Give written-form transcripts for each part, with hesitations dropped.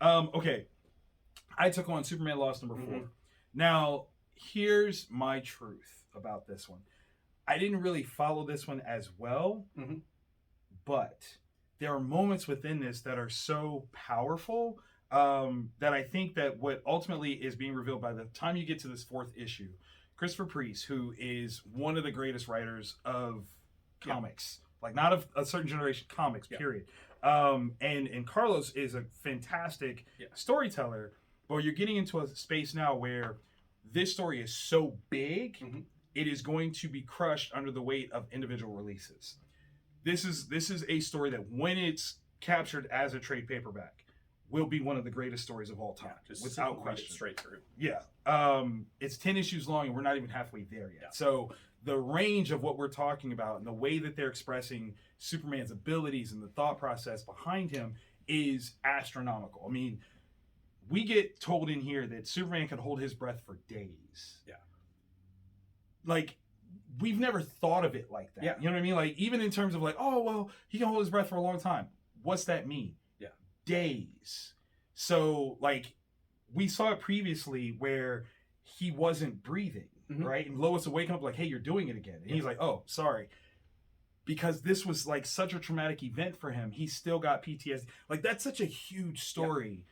Okay. I took on Superman Lost number 4. Now, here's my truth about this one. I didn't really follow this one as well, but there are moments within this that are so powerful that I think that what ultimately is being revealed by the time you get to this 4th issue, Christopher Priest, who is one of the greatest writers of comics, like not of a certain generation, comics, period. And Carlos is a fantastic storyteller, but you're getting into a space now where this story is so big, it is going to be crushed under the weight of individual releases. This is a story that when it's captured as a trade paperback will be one of the greatest stories of all time, without question. Straight through. Yeah. It's 10 issues long and we're not even halfway there yet. Yeah. So the range of what we're talking about and the way that they're expressing Superman's abilities and the thought process behind him is astronomical. I mean, we get told in here that Superman could hold his breath for days. Yeah. Like, we've never thought of it like that. Yeah. You know what I mean? Like, even in terms of like, oh, well, he can hold his breath for a long time. What's that mean? Yeah. Days. So, like, we saw it previously where he wasn't breathing, right? And Lois would wake up like, hey, you're doing it again. And he's like, oh, sorry. Because this was like such a traumatic event for him. He still got PTSD. Like, that's such a huge story.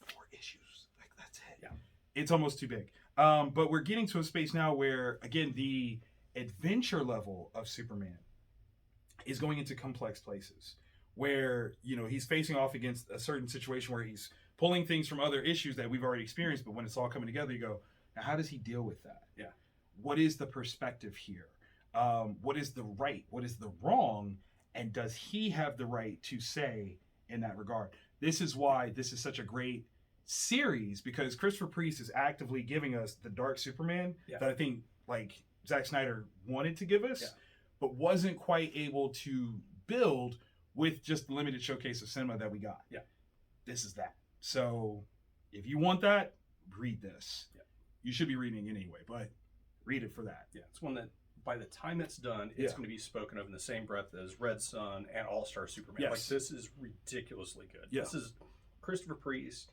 4 issues. Like, that's it. Yeah. It's almost too big. But we're getting to a space now where, again, the adventure level of Superman is going into complex places where, you know, he's facing off against a certain situation where he's pulling things from other issues that we've already experienced, but when it's all coming together, you go, now how does he deal with that? Yeah. What is the perspective here? What is the right? What is the wrong? And does he have the right to say in that regard? This is why this is such a great series, because Christopher Priest is actively giving us the dark Superman that I think like Zack Snyder wanted to give us, but wasn't quite able to build with just the limited showcase of cinema that we got. Yeah. This is that. So if you want that, read this. Yeah. You should be reading it anyway, but read it for that. Yeah, it's one that by the time it's done, it's going to be spoken of in the same breath as Red Sun and All-Star Superman. Yes. Like, this is ridiculously good. Yeah. This is Christopher Priest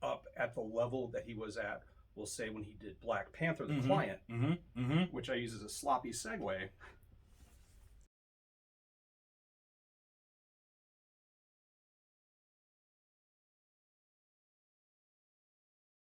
up at the level that he was at, we'll say, when he did Black Panther, the Client, which I use as a sloppy segue